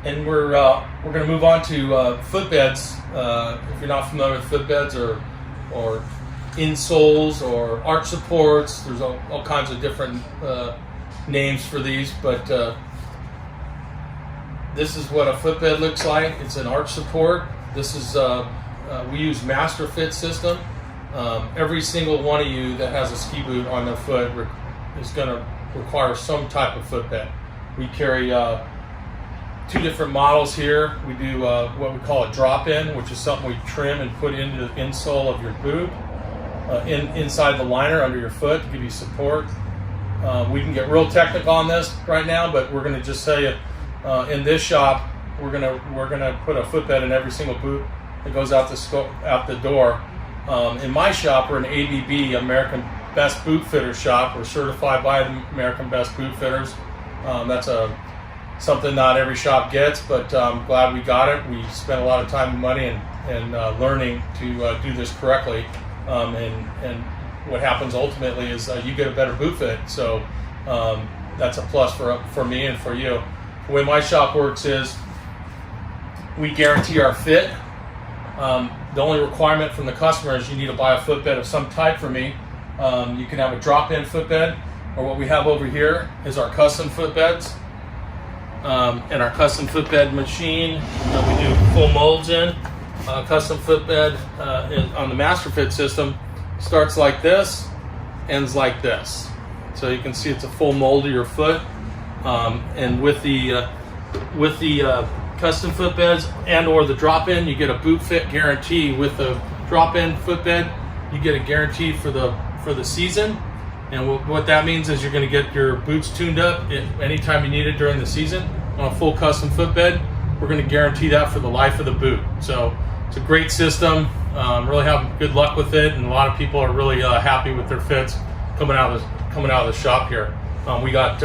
And we're going to move on to footbeds. If you're not familiar with footbeds or insoles or arch supports, there's all kinds of different names for these, but this is what a footbed looks like. It's an arch support. This is we use Master Fit system. Every single one of you that has a ski boot on their foot is going to require some type of footbed. We carry two different models here. We do what we call a drop-in, which is something we trim and put into the insole of your boot, inside the liner under your foot to give you support. We can get real technical on this right now, but we're going to just tell you in this shop we're gonna put a footbed in every single boot that goes out the door. In my shop, we're an ABB, American Best Boot Fitter shop. We're certified by the American Best Boot Fitters. That's something not every shop gets, but I'm glad we got it. We spent a lot of time and money and learning to do this correctly. And what happens ultimately is you get a better boot fit. So that's a plus for me and for you. The way my shop works is we guarantee our fit. The only requirement from the customer is you need to buy a footbed of some type for me. You can have a drop-in footbed, or what we have over here is our custom footbeds. And our custom footbed machine we do full molds in. Custom footbed on the Master Fit system starts like this, ends like this. So you can see it's a full mold of your foot. And with the custom footbeds and or the drop-in, you get a boot fit guarantee. With the drop-in footbed, you get a guarantee for the season. And what that means is you're going to get your boots tuned up anytime you need it during the season. On a full custom footbed, we're going to guarantee that for the life of the boot. So it's a great system. Really having good luck with it, and a lot of people are really happy with their fits coming out of the shop here. We got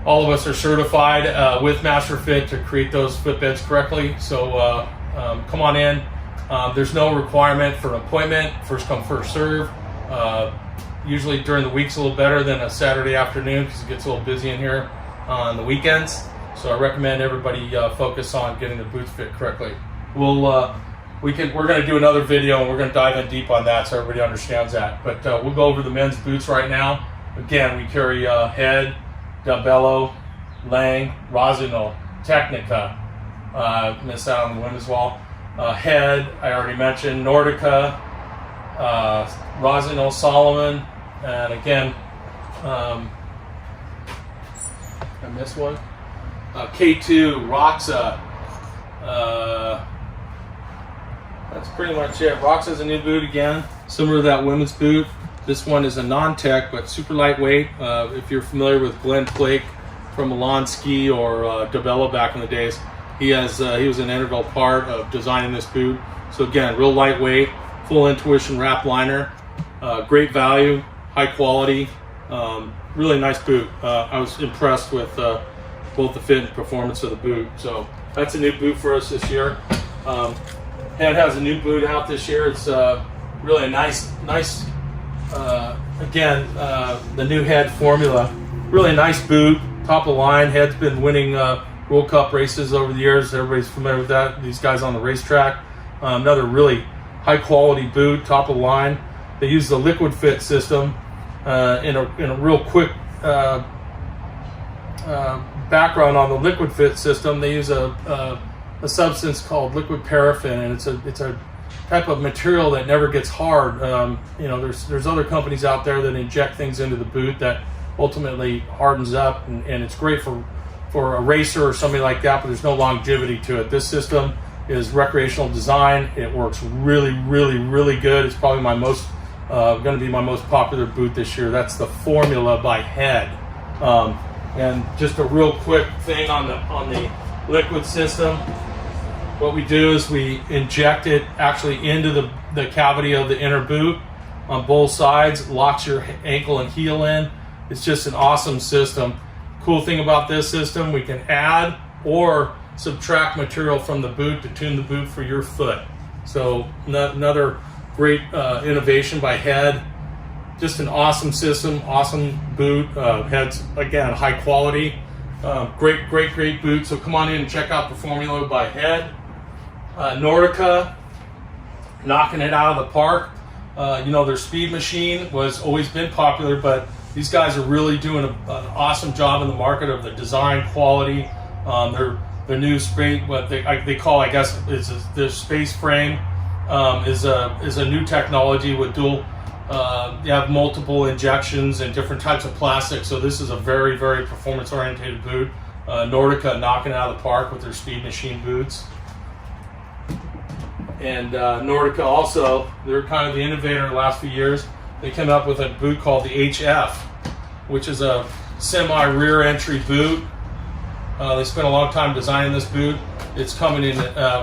all of us are certified with Master Fit to create those footbeds correctly. So come on in. There's no requirement for an appointment. First come, first serve. Usually during the week's a little better than a Saturday afternoon because it gets a little busy in here on the weekends. So I recommend everybody focus on getting the boots fit correctly. We're going to do another video and we're going to dive in deep on that so everybody understands that. But we'll go over the men's boots right now. Again, we carry Head, Dabello, Lang, Rossignol, Technica. Missed out on the women's wall. Head, I already mentioned, Nordica, Rossignol, Salomon, and again, I missed one. K2, Roxa. That's pretty much it. Roxa's a new boot again, similar to that women's boot. This one is a non-tech, but super lightweight. If you're familiar with Glenn Flake from Elan Ski or Dabello back in the days, he was an integral part of designing this boot. So again, real lightweight, full intuition wrap liner, great value, high quality, really nice boot. I was impressed with both the fit and performance of the boot. So that's a new boot for us this year. Head has a new boot out this year. It's really a nice. Again, the new Head formula, really nice boot, top of the line. Head's been winning World Cup races over the years. Everybody's familiar with that. These guys on the racetrack. Another really high quality boot, top of the line. They use the liquid fit system in a real quick background on the liquid fit system. They use a substance called liquid paraffin, and it's a type of material that never gets hard. There's other companies out there that inject things into the boot that ultimately hardens up, and it's great for a racer or somebody like that, but there's no longevity to it. This system is recreational design. It works really, really, really good. It's probably going to be my most popular boot this year. That's the Formula by Head. And just a real quick thing on the liquid system. What we do is we inject it actually into the cavity of the inner boot on both sides, locks your ankle and heel in. It's just an awesome system. Cool thing about this system, we can add or subtract material from the boot to tune the boot for your foot. So another great innovation by Head. Just an awesome system, awesome boot. Head's, again, high quality. Great boot. So come on in and check out the Formula by Head. Nordica, knocking it out of the park. You know, their Speed Machine was always been popular, but these guys are really doing an awesome job in the market of the design quality. Their new space, what they call, I guess, is their space frame is a new technology with dual. You have multiple injections and different types of plastic, so this is a very performance-oriented boot. Nordica knocking it out of the park with their Speed Machine boots. And Nordica also, they're kind of the innovator in the last few years. They came up with a boot called the HF, which is a semi-rear entry boot. They spent a long time designing this boot. It's coming in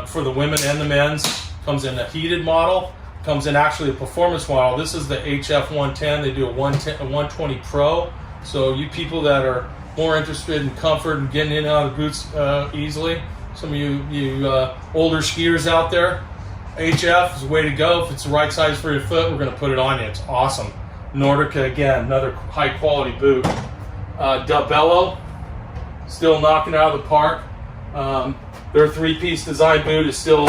for the women and the men's. Comes in a heated model. Comes in actually a performance model. This is the HF 110. They do a 120 Pro. So you people that are more interested in comfort and getting in and out of the boots easily, some of you older skiers out there, HF is the way to go. If it's the right size for your foot, we're going to put it on you. It's awesome. Nordica, again, another high quality boot. Dabello, still knocking it out of the park. Their three-piece design boot is still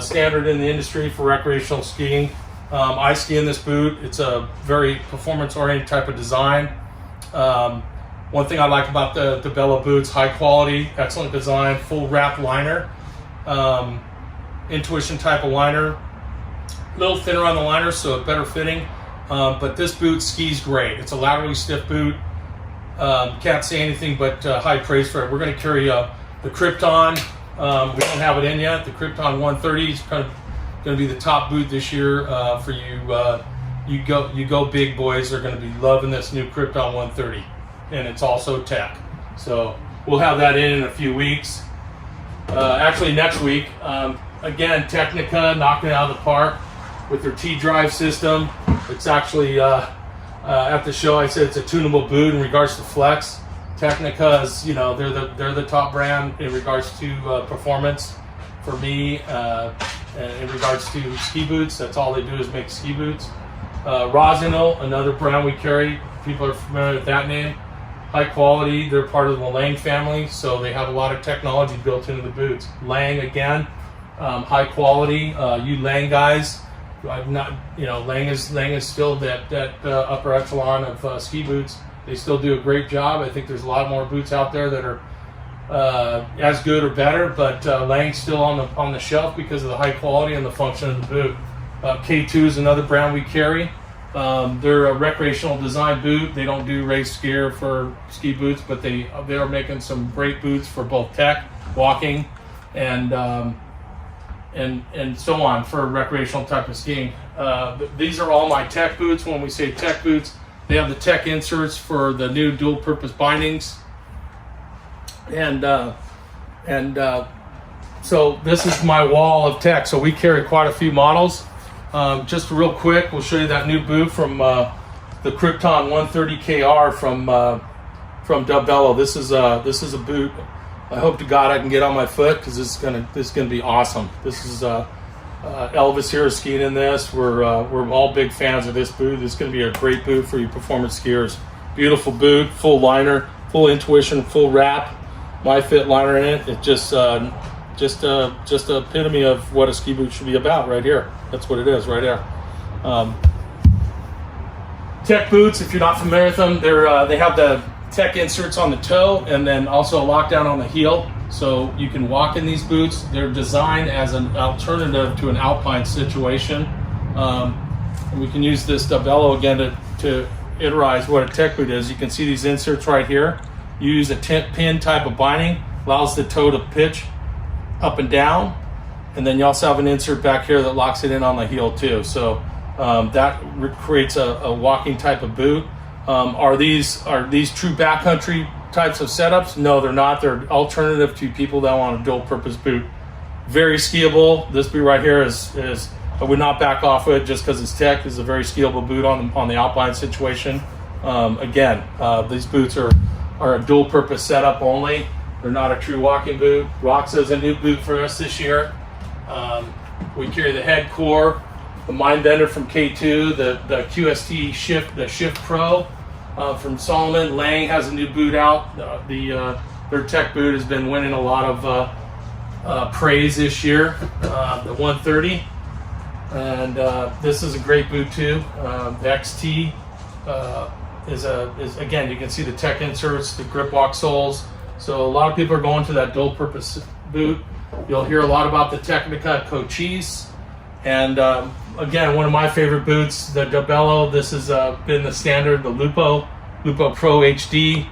standard in the industry for recreational skiing. I ski in this boot. It's a very performance-oriented type of design. One thing I like about the Dabello boots, high quality, excellent design, full wrap liner, intuition type of liner. A little thinner on the liner, so better fitting. But this boot skis great. It's a laterally stiff boot. Can't say anything but high praise for it. We're going to carry the Krypton. We don't have it in yet. The Krypton 130 is kind of going to be the top boot this year for you. You go big boys are going to be loving this new Krypton 130, and it's also tech. So we'll have that in a few weeks. Actually, next week. Again, Technica knocking it out of the park with their T-drive system. It's actually at the show I said it's a tunable boot in regards to flex. Technica is, you know, they're the top brand in regards to performance for me. In regards to ski boots, that's all they do is make ski boots. Rossignol, another brand we carry. People are familiar with that name. High quality. They're part of the Lang family, so they have a lot of technology built into the boots. Lang again, high quality. You Lang guys, not, you know, Lang is still that upper echelon of ski boots. They still do a great job. I think there's a lot more boots out there that are as good or better, but Lang's still on the shelf because of the high quality and the function of the boot. K2 is another brand we carry. They're a recreational design boot. They don't do race gear for ski boots, but they are making some great boots for both tech, walking, and so on for recreational type of skiing. These are all my tech boots. When we say tech boots, they have the tech inserts for the new dual purpose bindings. So this is my wall of tech. So we carry quite a few models. Just real quick, we'll show you that new boot from the Krypton 130 KR from Dabello. This is a boot. I hope to God I can get on my foot because this is gonna be awesome. This is Elvis here is skiing in this. We're all big fans of this boot. It's going to be a great boot for you performance skiers. Beautiful boot, full liner, full intuition, full wrap. My fit liner in it. It just epitome of what a ski boot should be about right here. That's what it is right there. Tech boots, if you're not familiar with them, they have the tech inserts on the toe and then also a lockdown on the heel. So you can walk in these boots. They're designed as an alternative to an alpine situation. And we can use this Dabello again to iterize what a tech boot is. You can see these inserts right here. You use a pin type of binding, allows the toe to pitch up and down. And then you also have an insert back here that locks it in on the heel too. So that creates a walking type of boot. Are these true backcountry types of setups? No, they're not. They're alternative to people that want a dual purpose boot. Very skiable. This boot right here is I would not back off it just because it's tech. This is a very skiable boot on the alpine situation. Again, these boots are a dual purpose setup only. They're not a true walking boot. Roxa is a new boot for us this year. We carry the head core, the Mindbender from K2, the QST Shift Pro from Salomon. Lang has a new boot out, the Their tech boot has been winning a lot of praise this year, the 130. And this is a great boot too. The XT is again, you can see the tech inserts, the grip lock soles. So a lot of people are going to that dual purpose boot. You'll hear a lot about the Technica Cochise. And again, one of my favorite boots, the Dabello. This has been the standard, the Lupo Pro HD,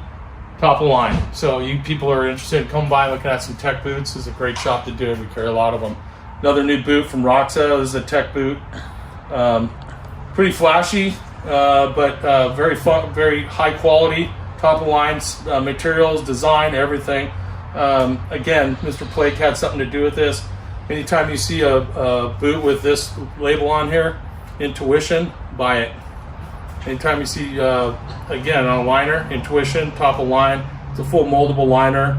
top of line. So you people are interested, come by looking at some tech boots. This is a great shop to do it. We carry a lot of them. Another new boot from Roxa. This is a tech boot. Pretty flashy, but very fun, very high quality, top of line materials, design, everything. Again, Mr. Plake had something to do with this. Anytime you see a boot with this label on here, Intuition, buy it. Anytime you see, again, on a liner, Intuition, top of line, it's a full moldable liner.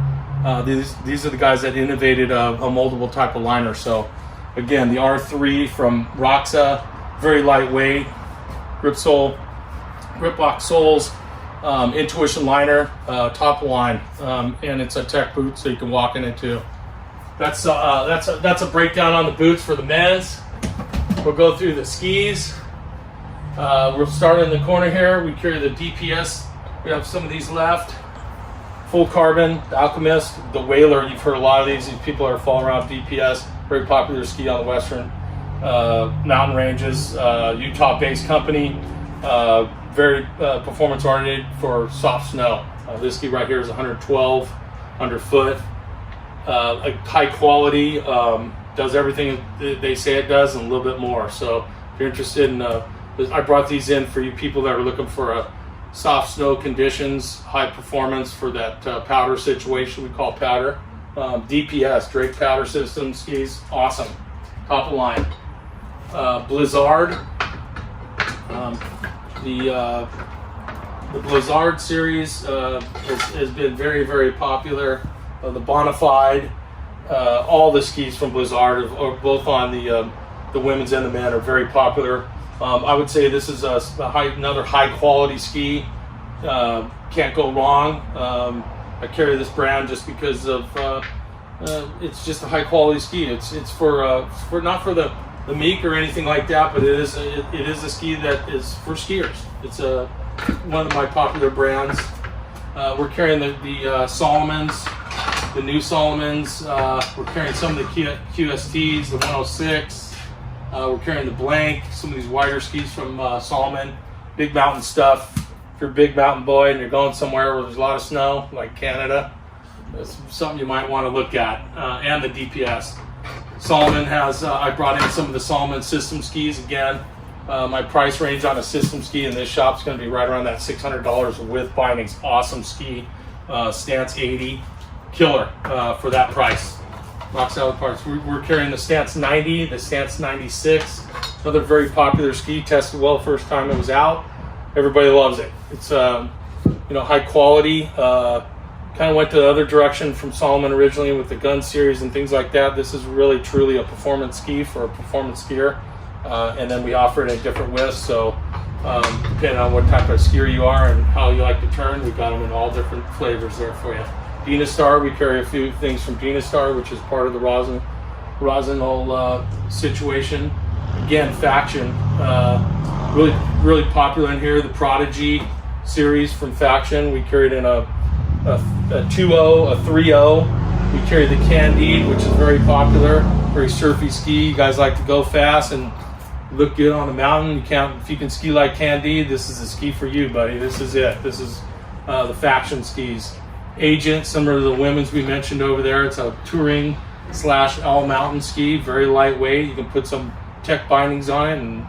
These are the guys that innovated a moldable type of liner. So again, the R3 from Roxa, very lightweight, grip lock soles, Intuition liner, top of line, and it's a tech boot, so you can walk in it too. That's a breakdown on the boots for the men's. We'll go through the skis. We'll start in the corner here. We carry the DPS. We have some of these left. Full carbon, the Alchemist, the Whaler. You've heard a lot of these. These people are following around DPS. Very popular ski on the western mountain ranges. Utah-based company. Very performance oriented for soft snow. This ski right here is 112 underfoot. High quality, does everything they say it does and a little bit more. So if you're interested in, I brought these in for you people that are looking for a soft snow conditions, high performance for that powder situation we call powder. DPS, Drake powder system skis, awesome, top of line. Blizzard, the Blizzard series has been very, very popular. The Bonafide, all the skis from Blizzard, both on the women's and the men, are very popular. I would say this is another high quality ski. Can't go wrong. I carry this brand just because of it's just a high quality ski. It's for not for the meek or anything like that, but it is a ski that is for skiers. It's one of my popular brands. We're carrying the Salomons, the new Salomons. We're carrying some of the QSTs, the 106. We're carrying the Blank, some of these wider skis from Salomon. Big mountain stuff. If you're a big mountain boy and you're going somewhere where there's a lot of snow, like Canada, that's something you might want to look at. And the DPS. Salomon has, I brought in some of the Salomon system skis again. My price range on a system ski in this shop is going to be right around that $600 with bindings. Awesome ski, stance 80, killer for that price. Rock solid parts. We're carrying the stance 90, the stance 96, another very popular ski. Tested well the first time it was out. Everybody loves it. It's high quality. Kind of went to the other direction from Salomon originally with the gun series and things like that. This is really truly a performance ski for a performance skier. And then we offer it in different widths, so depending on what type of skier you are and how you like to turn, we've got them in all different flavors there for you. Dynastar, we carry a few things from Dynastar, which is part of the Rossignol situation. Again, Faction, really popular in here. The Prodigy series from Faction, we carried in a 2.0, a 3.0. We carry the Candide, which is very popular, very surfy ski. You guys like to go fast and look good on the mountain. If you can ski like Candide, this is a ski for you, buddy. This is it. This is the Faction skis. Agent, similar to the women's we mentioned over there. It's a touring / all mountain ski, very lightweight. You can put some tech bindings on it and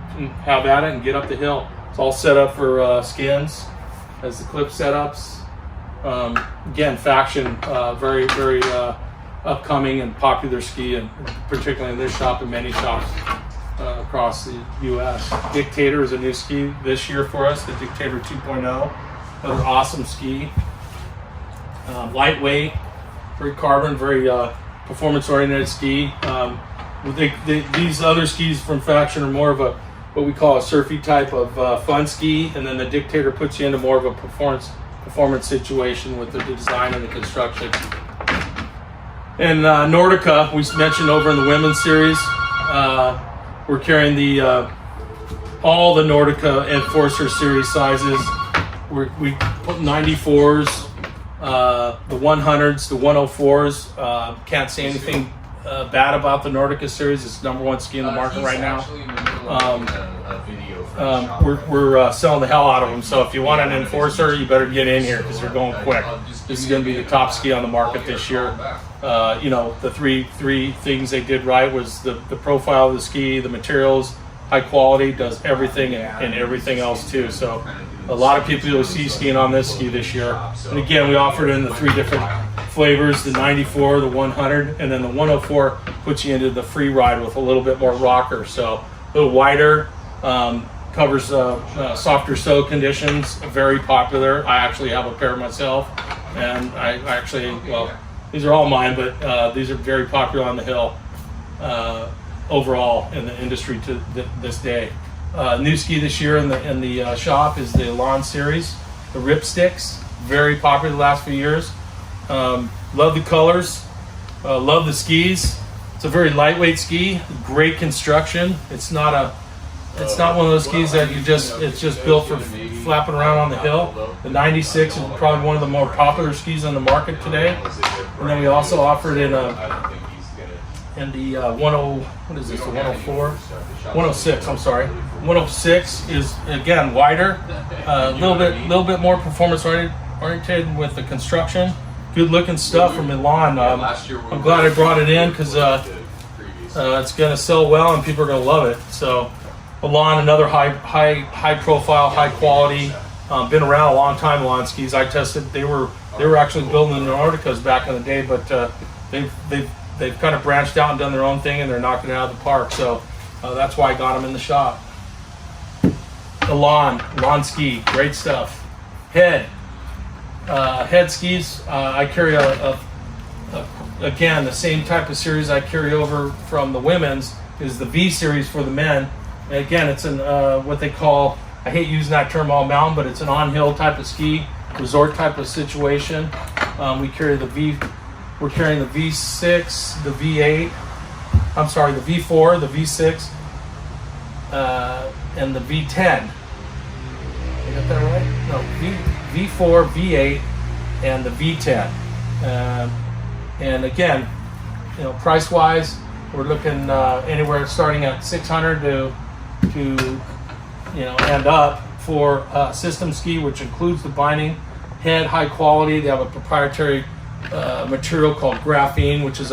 have at it and get up the hill. It's all set up for skins as the clip setups. Again, Faction, very, very upcoming and popular ski, and particularly in this shop and many shops across the U.S. Dictator is a new ski this year for us, the Dictator 2.0. Another awesome ski. Lightweight, very carbon, very performance-oriented ski. These other skis from Faction are more of what we call a surfy type of fun ski, and then the Dictator puts you into more of a performance situation with the design and the construction. And Nordica, we mentioned over in the women's series, we're carrying all the Nordica Enforcer series sizes. We put 94s, the 100s, the 104s. Can't say anything bad about the Nordica series. It's #1 ski in the market right now. We're selling the hell out of them. So if you want an Enforcer, you better get in here because they're going quick. This is going to be the top ski on the market this year. You know, the three things they did right was the profile of the ski, the materials, high quality, does everything and everything else too. So a lot of people you'll see skiing on this ski this year. And again, we offered it in the 3 different flavors, the 94, the 100, and then the 104 puts you into the free ride with a little bit more rocker. So a little wider, covers softer toe conditions, very popular. I actually have a pair myself, and I actually, well, these are all mine, but these are very popular on the hill overall in the industry to this day. New ski this year in the shop is the Elan series, the Rip Sticks, very popular the last few years. Love the colors, love the skis. It's a very lightweight ski, great construction. It's not one of those skis that it's just built for flapping around on the hill. The 96 is probably one of the more popular skis on the market today. And then we also offered it in the 106, I'm sorry. 106 is again wider, a little bit more performance oriented with the construction. Good looking stuff from Elan. I'm glad I brought it in because it's going to sell well and people are going to love it. So Elan, another high profile, high quality. Been around a long time. Elan skis. I tested. They were actually building the Nordicas back in the day, but they've kind of branched out and done their own thing, and they're knocking it out of the park. So that's why I got them in the shop. Elan ski, great stuff. Head skis. I carry again the same type of series I carry over from the women's is the V series for the men. And again, it's an what they call, I hate using that term all mountain, but it's an on-hill type of ski, resort type of situation. We carry we're carrying the V6, the V8, I'm sorry, the V4, the V6, and the V10. I got that right? No, V4, V8, and the V10. And again, you know, price-wise, we're looking anywhere starting at $600 to end up for system ski, which includes the binding, head, high quality. They have a proprietary material called graphene, which is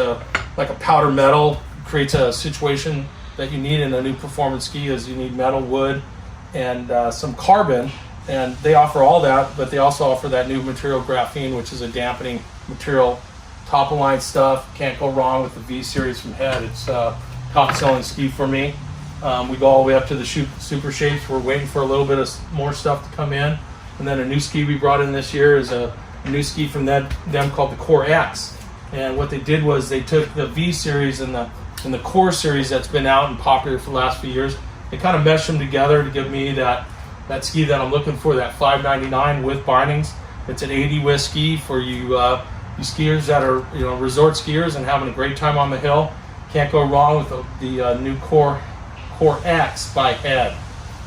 like a powder metal. Creates a situation that you need in a new performance ski is you need metal, wood, and some carbon. And they offer all that, but they also offer that new material graphene, which is a dampening material. Top of line stuff. Can't go wrong with the V series from Head. It's top selling ski for me. We go all the way up to the super shapes. We're waiting for a little bit of more stuff to come in. And then a new ski we brought in this year is a new ski from them called the Core X. And what they did was they took the V series and the Core series that's been out and popular for the last few years. They kind of meshed them together to give me that ski that I'm looking for, that $599 with bindings. It's an 80 with ski for you skiers that are resort skiers and having a great time on the hill. Can't go wrong with the new Core X by Head.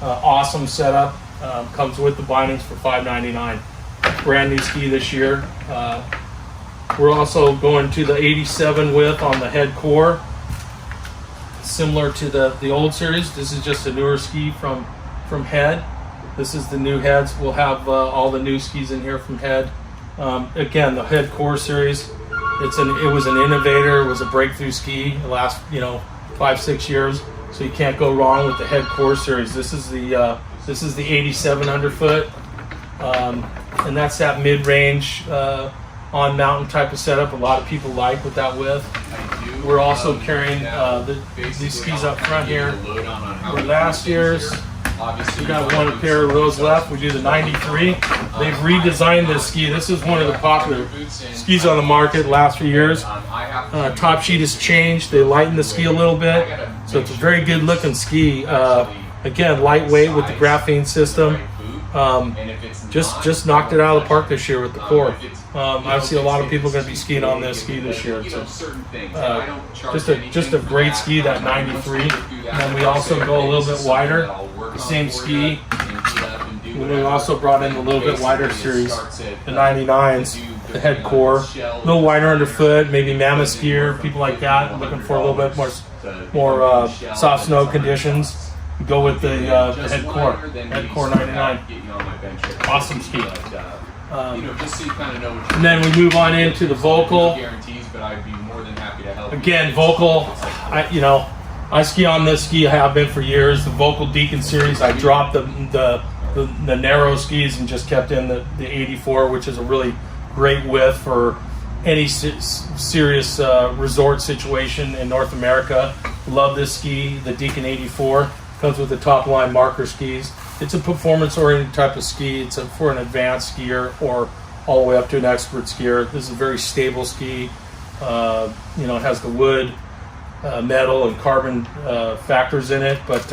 Awesome setup. Comes with the bindings for $599. Brand new ski this year. We're also going to the 87 width on the Head Core, similar to the old series. This is just a newer ski from Head. This is the new Heads. We'll have all the new skis in here from Head. Again, the Head Core series. It was an innovator. It was a breakthrough ski the last 5-6 years. So you can't go wrong with the Head Core series. This is the 87 underfoot, and that's that mid-range on mountain type of setup. A lot of people like with that width. We're also carrying these skis up front here. Were last year's. We got one pair of those left. We do the 93. They've redesigned this ski. This is one of the popular skis on the market the last few years. Top sheet has changed. They lightened the ski a little bit, so it's a very good looking ski. Again, lightweight with the graphene system. just knocked it out of the park this year with the core. I see a lot of people going to be skiing on this ski this year. It's just a great ski, that 93. And then we also go a little bit wider, the same ski. We also brought in a little bit wider series, the 99s, the head core, a little wider underfoot, maybe mammoth skier, people like that, looking for a little bit more soft snow conditions. Go with the head core 99. Awesome ski. And then we move on into the Volkl. Again, Volkl, I ski on this ski, I have been for years, the Volkl Deacon series. I dropped the narrow skis and just kept in the 84, which is a really great width for any serious resort situation in North America. Love this ski, the Deacon 84. Comes with the top line marker skis. It's a performance oriented type of ski. It's for an advanced skier or all the way up to an expert skier. This is a very stable ski. It has the wood, metal, and carbon factors in it, but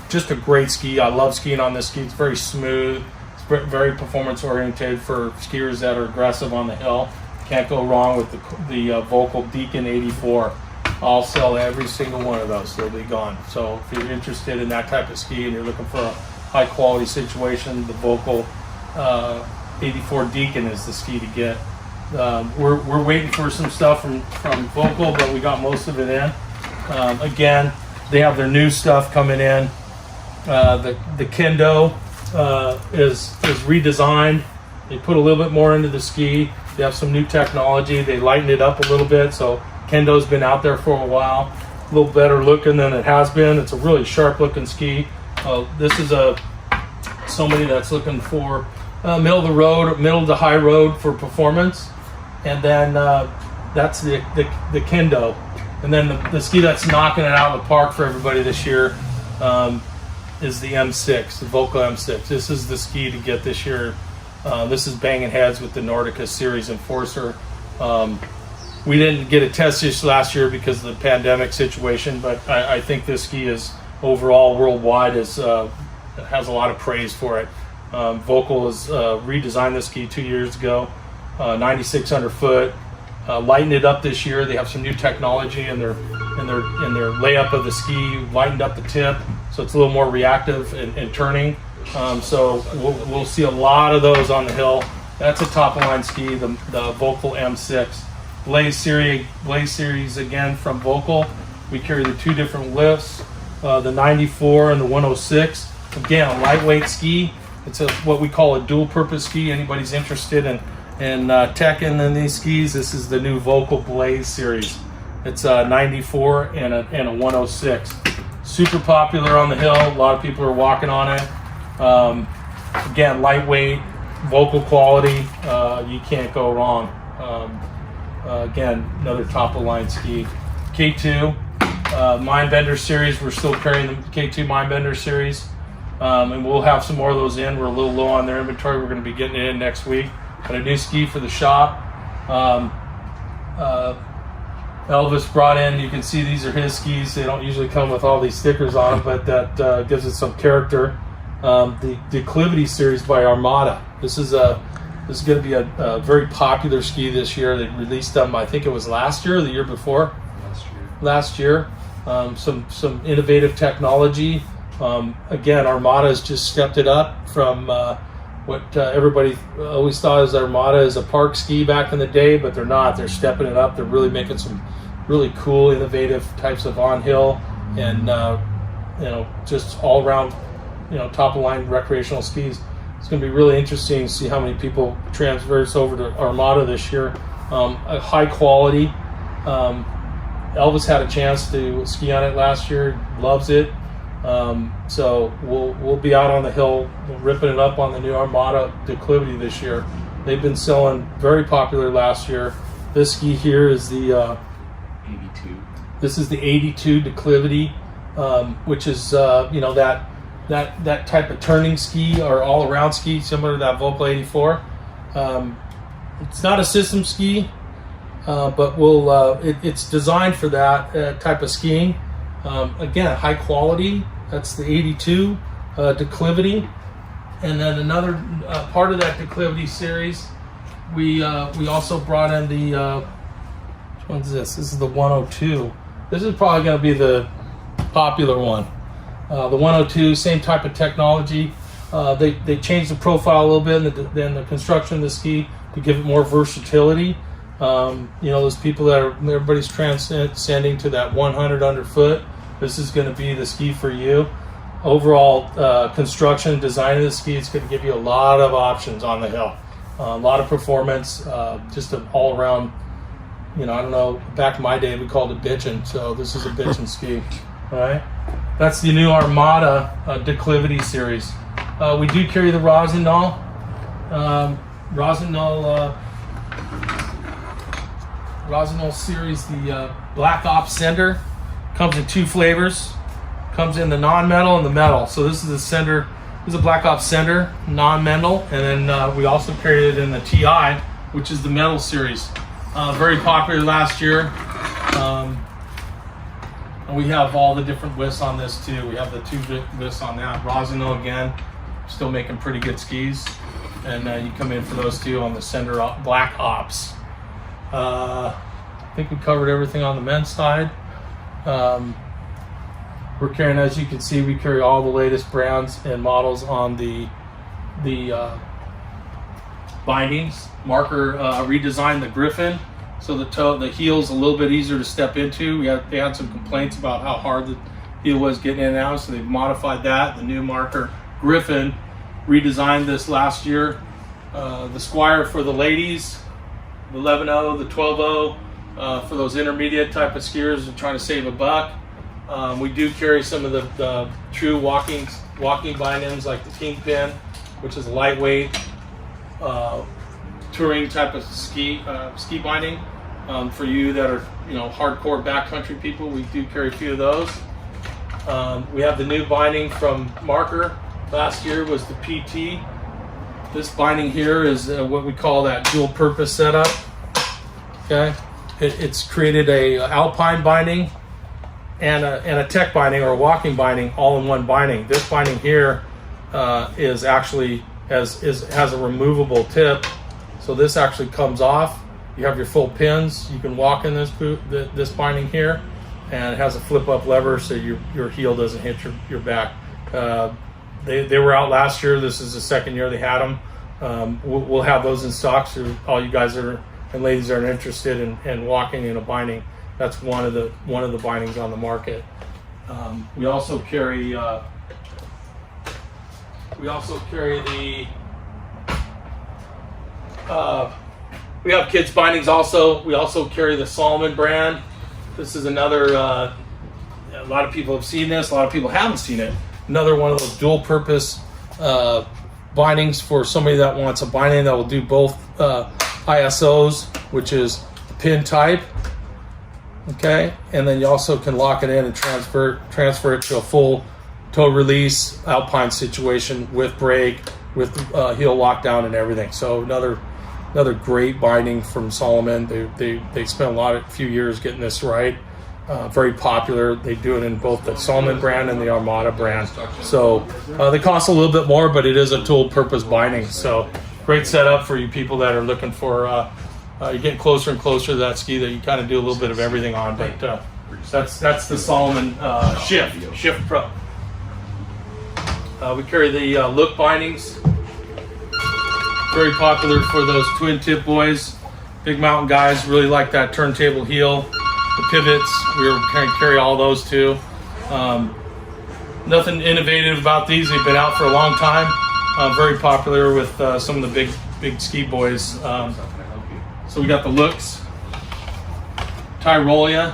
just a great ski. I love skiing on this ski. It's very smooth. It's very performance oriented for skiers that are aggressive on the hill. Can't go wrong with the Volkl Deacon 84. I'll sell every single one of those. They'll be gone. So if you're interested in that type of ski and you're looking for a high quality situation, the Volkl 84 Deacon is the ski to get. We're waiting for some stuff from Volkl, but we got most of it in. Again, they have their new stuff coming in. The Kendo is redesigned. They put a little bit more into the ski. They have some new technology. They lightened it up a little bit. So Kendo's been out there for a while. A little better looking than it has been. It's a really sharp looking ski. This is somebody that's looking for middle of the road, middle to high road for performance. And then that's the Kendo. And then the ski that's knocking it out of the park for everybody this year is the M6, the Volkl M6. This is the ski to get this year. This is banging heads with the Nordica Series Enforcer. We didn't get a test this last year because of the pandemic situation, but I think this ski is overall worldwide has a lot of praise for it. Volkl has redesigned this ski 2 years ago, 9,600 foot. Lightened it up this year. They have some new technology in their layup of the ski. Lightened up the tip, so it's a little more reactive in turning. So we'll see a lot of those on the hill. That's a top of line ski, the Volkl M6. Blaze series again from Volkl. We carry the two different lifts, the 94 and the 106. Again, a lightweight ski. It's what we call a dual purpose ski. Anybody's interested in teching in these skis, this is the new Volkl Blaze series. It's a 94 and a 106. Super popular on the hill. A lot of people are walking on it. Again, lightweight, Volkl quality. You can't go wrong. Again, another top of line ski. K2 Mindbender series. We're still carrying the K2 Mindbender series, and we'll have some more of those in. We're a little low on their inventory. We're going to be getting it in next week. Got a new ski for the shop. Elvis brought in, you can see these are his skis. They don't usually come with all these stickers on them, but that gives it some character. The Declivity series by Armada. This is going to be a very popular ski this year. They released them, I think it was last year or the year before? Last year. Some innovative technology. Again, Armada has just stepped it up from what everybody always thought is Armada is a park ski back in the day, but they're not. They're stepping it up. They're really making some really cool, innovative types of on-hill and just all-around, top of line recreational skis. It's going to be really interesting to see how many people transverse over to Armada this year. A high quality. Elvis had a chance to ski on it last year. Loves it. So we'll be out on the hill ripping it up on the new Armada Declivity this year. They've been selling very popular last year. This ski here is the 82. This is the 82 Declivity, which is that type of turning ski or all around ski similar to that Volkl 84. It's not a system ski, but it's designed for that type of skiing. Again, high quality. That's the 82 Declivity, And then another part of that declivity series, we also brought in the which one's this? This is the 102. This is probably going to be the popular one. The 102, same type of technology. They changed the profile a little bit in the construction of the ski to give it more versatility. Those people that are, everybody's transcending to that 100 underfoot. This is going to be the ski for you. Overall construction and design of the ski, it's going to give you a lot of options on the hill. A lot of performance, just an all-around, I don't know, back in my day we called it bitchin', so this is a bitchin' ski. All right, that's the new Armada declivity series. We do carry the Rossignol. Rossignol series, the Black Ops Cinder, comes in 2 flavors. Comes in the non-metal and the metal. So this is the Cinder. This is a Black Ops Cinder, non-metal, and then we also carried it in the TI, which is the metal series. Very popular last year. And we have all the different widths on this too. We have the 2 widths on that. Rossignol again, still making pretty good skis, and you come in for those 2 on the Cinder Black Ops. I think we covered everything on the men's side. We're carrying, as you can see, we carry all the latest brands and models on the bindings. Marker redesigned the Griffin, so the heel's a little bit easier to step into. They had some complaints about how hard the heel was getting in and out, so they've modified that. The new Marker Griffin redesigned this last year. The Squire for the ladies, the 11.0, the 12.0 for those intermediate type of skiers and trying to save a buck. We do carry some of the true walking bindings like the Kingpin, which is lightweight touring type of ski binding. For you that are hardcore backcountry people, we do carry a few of those. We have the new binding from Marker. Last year was the PT. This binding here is what we call that dual purpose setup. Okay, it's created a alpine binding and a tech binding or a walking binding all in one binding. This binding here is actually has a removable tip, so this actually comes off. You have your full pins. You can walk in this binding here, and it has a flip up lever so your heel doesn't hit your back. They were out last year. This is the second year they had them. We'll have those in stock, so all you guys and ladies that are interested in walking in a binding, that's one of the bindings on the market. We also carry we have kids bindings also. We also carry the Salomon brand. This is another, a lot of people have seen this, a lot of people haven't seen it. Another one of those dual purpose bindings for somebody that wants a binding that will do both ISOs, which is the pin type, okay, and then you also can lock it in and transfer it to a full toe release alpine situation with brake, with heel lockdown and everything. So another great binding from Salomon. They spent a few years getting this right. Very popular. They do it in both the Salomon brand and the Armada brand. So they cost a little bit more, but it is a dual purpose binding. So great setup for you people that are looking for. You're getting closer and closer to that ski that you kind of do a little bit of everything on. But that's the Salomon Shift Pro. We carry the Look bindings. Very popular for those twin tip boys. Big mountain guys really like that turntable heel. The pivots, we carry all those too. Nothing innovative about these. They've been out for a long time. Very popular with some of the big ski boys. So we got the Looks. Tyrolia,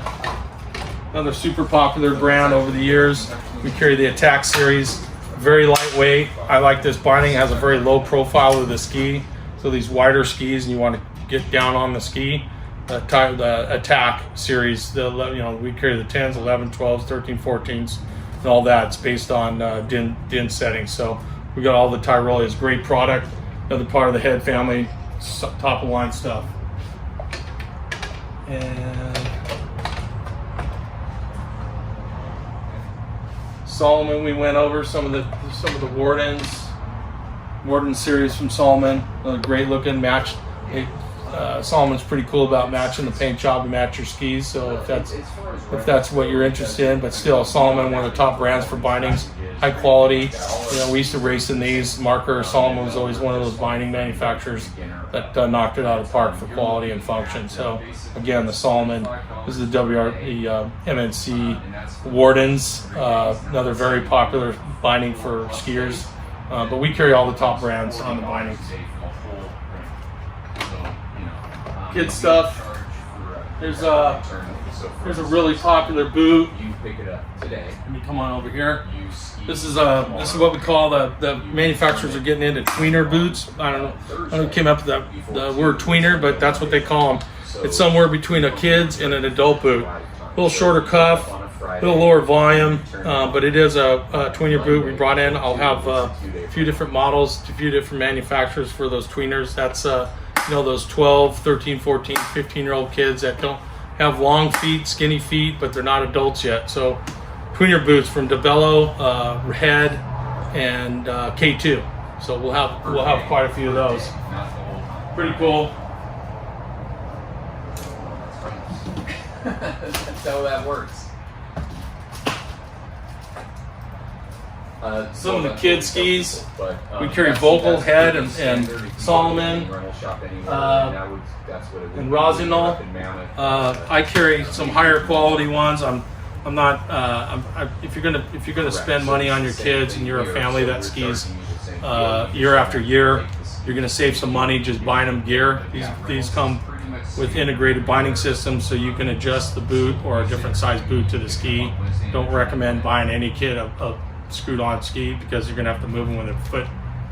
another super popular brand over the years. We carry the Attack series. Very lightweight. I like this binding. It has a very low profile of the ski. So these wider skis and you want to get down on the ski, the Attack series, we carry the 10s, 11, 12s, 13, 14s, and all that. It's based on DIN settings. So we got all the Tyrolias. Great product. Another part of the Head family, top of line stuff. And Salomon, we went over some of the Wardens. Warden series from Salomon, a great looking match. Salomon's pretty cool about matching the paint job to match your skis. So if that's what you're interested in, but still, Salomon, one of the top brands for bindings, high quality. You know, we used to race in these. Marker Salomon was always one of those binding manufacturers that knocked it out of the park for quality and function. So again, the Salomon, this is the MNC Wardens, another very popular binding for skiers. But we carry all the top brands on the bindings. Kid stuff. There's a really popular boot. Let me come on over here. This is what we call the manufacturers are getting into tweener boots. I don't know who came up with the word tweener, but that's what they call them. It's somewhere between a kid's and an adult boot. A little shorter cuff, a little lower volume, but it is a tweener boot we brought in. I'll have a few different models, a few different manufacturers for those tweeners. That's you know, those 12, 13, 14, 15-year-old kids that don't have long feet, skinny feet, but they're not adults yet. So tweener boots from DeBello, Head, and K2. So we'll have quite a few of those. Pretty cool. That's how that works. Some of the kid skis, we carry Volkl, Head, and Salomon, and Rossignol. I carry some higher quality ones. If you're gonna spend money on your kids and you're a family that skis year after year, you're gonna save some money just buying them gear. These come with integrated binding systems, so you can adjust the boot or a different size boot to the ski. Don't recommend buying any kid a screwed on ski because you're gonna have to move them when their foot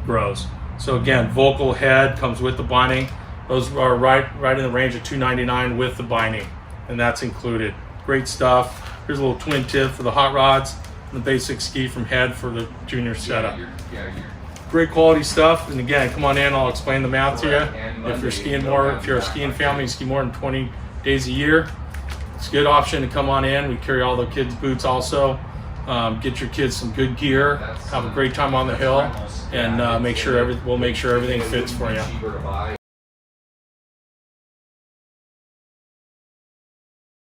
grows. So again, Volkl Head comes with the binding. Those are right in the range of $299 with the binding, and that's included. Great stuff. Here's a little twin tip for the hot rods, and the basic ski from Head for the junior setup. Great quality stuff, and again, come on in, I'll explain the math to you. If you're a skiing family, you ski more than 20 days a year, it's a good option to come on in. We carry all the kids' boots also. Get your kids some good gear, have a great time on the hill, and we'll make sure everything fits for you.